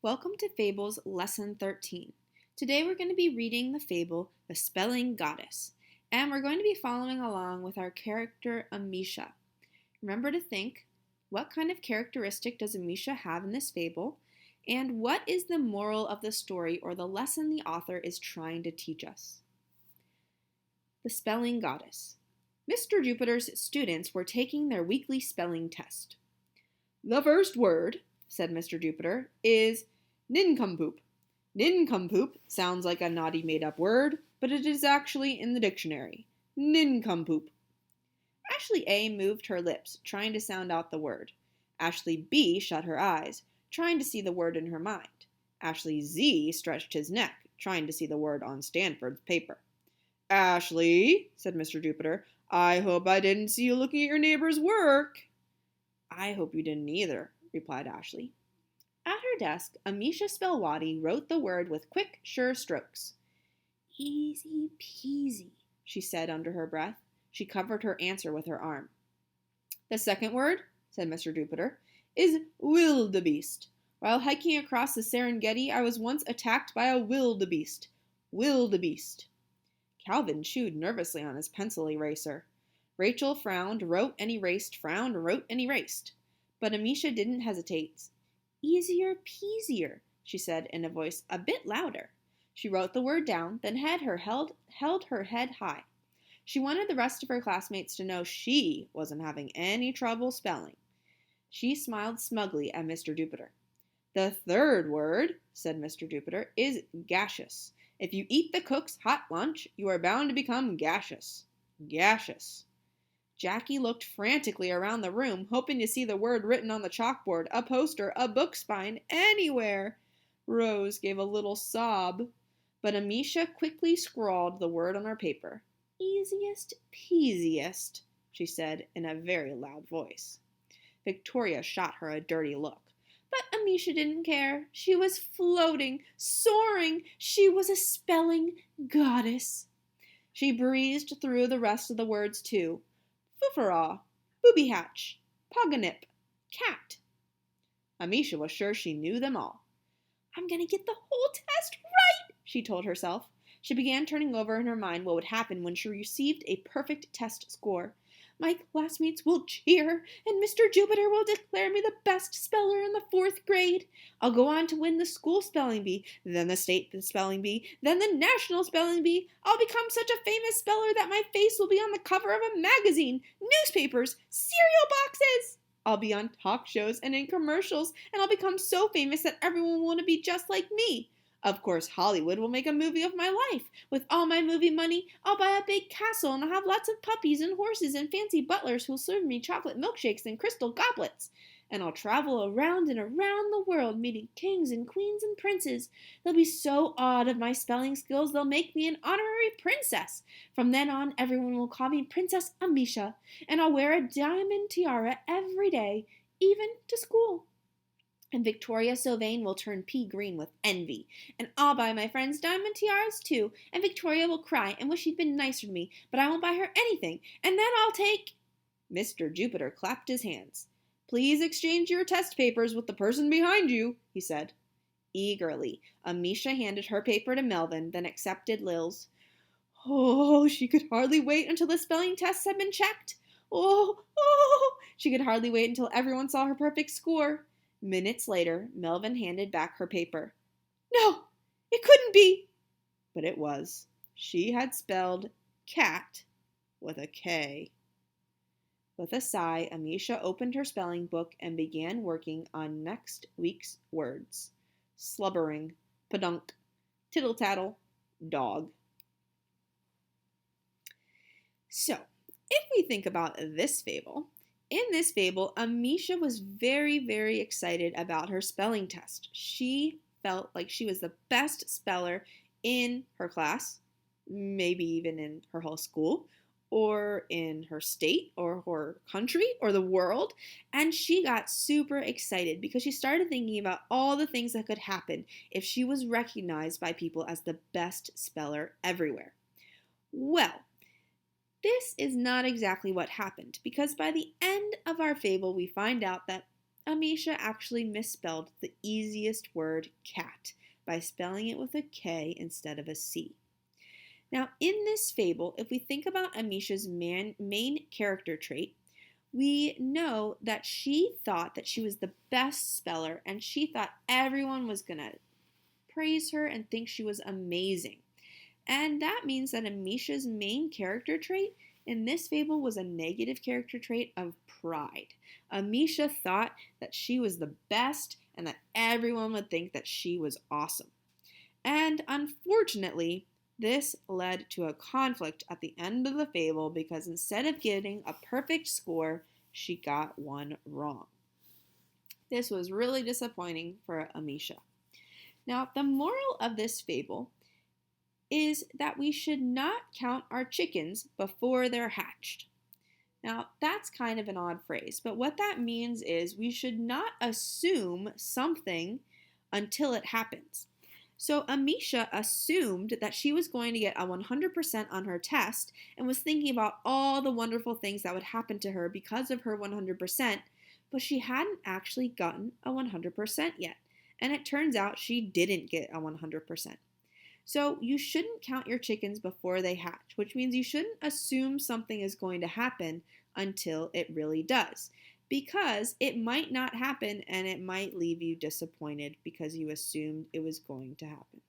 Welcome to Fables Lesson 13. Today we're going to be reading the fable, The Spelling Goddess, and we're going to be following along with our character Amisha. Remember to think, what kind of characteristic does Amisha have in this fable, and what is the moral of the story or the lesson the author is trying to teach us? The Spelling Goddess. Mr. Jupiter's students were taking their weekly spelling test. "The first word," said Mr. Jupiter, "is nincompoop. Nincompoop sounds like a naughty made-up word, but it is actually in the dictionary. Nincompoop." Ashley A moved her lips, trying to sound out the word. Ashley B shut her eyes, trying to see the word in her mind. Ashley Z stretched his neck, trying to see the word on Stanford's paper. "Ashley," said Mr. Jupiter, "I hope I didn't see you looking at your neighbor's work." "I hope you didn't either," replied Ashley. At her desk, Amisha Spelwady wrote the word with quick, sure strokes. "Easy peasy," she said under her breath. She covered her answer with her arm. "The second word," said Mr. Jupiter, "is wildebeest. While hiking across the Serengeti, I was once attacked by a wildebeest. Wildebeest." Calvin chewed nervously on his pencil eraser. Rachel frowned, wrote and erased, frowned, wrote and erased. But Amisha didn't hesitate. "Easier peasier," she said in a voice a bit louder. She wrote the word down, then held her head high. She wanted the rest of her classmates to know she wasn't having any trouble spelling. She smiled smugly at Mr. Jupiter. "The third word," said Mr. Jupiter, "is gaseous. If you eat the cook's hot lunch, you are bound to become gaseous. Gaseous." Jackie looked frantically around the room, hoping to see the word written on the chalkboard, a poster, a book spine, anywhere. Rose gave a little sob, but Amisha quickly scrawled the word on her paper. "Easiest peasiest," she said in a very loud voice. Victoria shot her a dirty look. But Amisha didn't care. She was floating, soaring. She was a spelling goddess. She breezed through the rest of the words, too. Foofaraw, booby hatch, poganip, cat. Amisha was sure she knew them all. "I'm going to get the whole test right," she told herself. She began turning over in her mind what would happen when she received a perfect test score. "My classmates will cheer, and Mr. Jupiter will declare me the best speller in the 4th grade. I'll go on to win the school spelling bee, then the state spelling bee, then the national spelling bee. I'll become such a famous speller that my face will be on the cover of a magazine, newspapers, cereal boxes. I'll be on talk shows and in commercials, and I'll become so famous that everyone will want to be just like me. Of course, Hollywood will make a movie of my life. With all my movie money, I'll buy a big castle and I'll have lots of puppies and horses and fancy butlers who'll serve me chocolate milkshakes and crystal goblets. And I'll travel around and around the world meeting kings and queens and princes. They'll be so awed of my spelling skills they'll make me an honorary princess. From then on, everyone will call me Princess Amisha, and I'll wear a diamond tiara every day, even to school. And Victoria Sylvain will turn pea green with envy. And I'll buy my friends diamond tiaras too. And Victoria will cry and wish she'd been nicer to me, but I won't buy her anything. And then I'll take—" Mr. Jupiter clapped his hands. "Please exchange your test papers with the person behind you," he said. Eagerly, Amisha handed her paper to Melvin, then accepted Lil's. Oh, she could hardly wait until the spelling tests had been checked. She could hardly wait until everyone saw her perfect score. Minutes later, Melvin handed back her paper. "No, it couldn't be." But it was. She had spelled cat with a K. With a sigh, Amisha opened her spelling book and began working on next week's words. Slubbering, pedunk, tittle-tattle, dog. So, if we think about this fable, in this fable, Amisha was very, very excited about her spelling test. She felt like she was the best speller in her class, maybe even in her whole school, or in her state, or her country, or the world. And she got super excited because she started thinking about all the things that could happen if she was recognized by people as the best speller everywhere. Well, this is not exactly what happened, because by the end of our fable, we find out that Amisha actually misspelled the easiest word cat by spelling it with a K instead of a C. Now, in this fable, if we think about Amisha's main character trait, we know that she thought that she was the best speller and she thought everyone was going to praise her and think she was amazing. And that means that Amisha's main character trait in this fable was a negative character trait of pride. Amisha thought that she was the best and that everyone would think that she was awesome. And unfortunately, this led to a conflict at the end of the fable because instead of getting a perfect score, she got one wrong. This was really disappointing for Amisha. Now, the moral of this fable is that we should not count our chickens before they're hatched. Now, that's kind of an odd phrase, but what that means is we should not assume something until it happens. So Amisha assumed that she was going to get a 100% on her test and was thinking about all the wonderful things that would happen to her because of her 100%, but she hadn't actually gotten a 100% yet. And it turns out she didn't get a 100%. So you shouldn't count your chickens before they hatch, which means you shouldn't assume something is going to happen until it really does, because it might not happen and it might leave you disappointed because you assumed it was going to happen.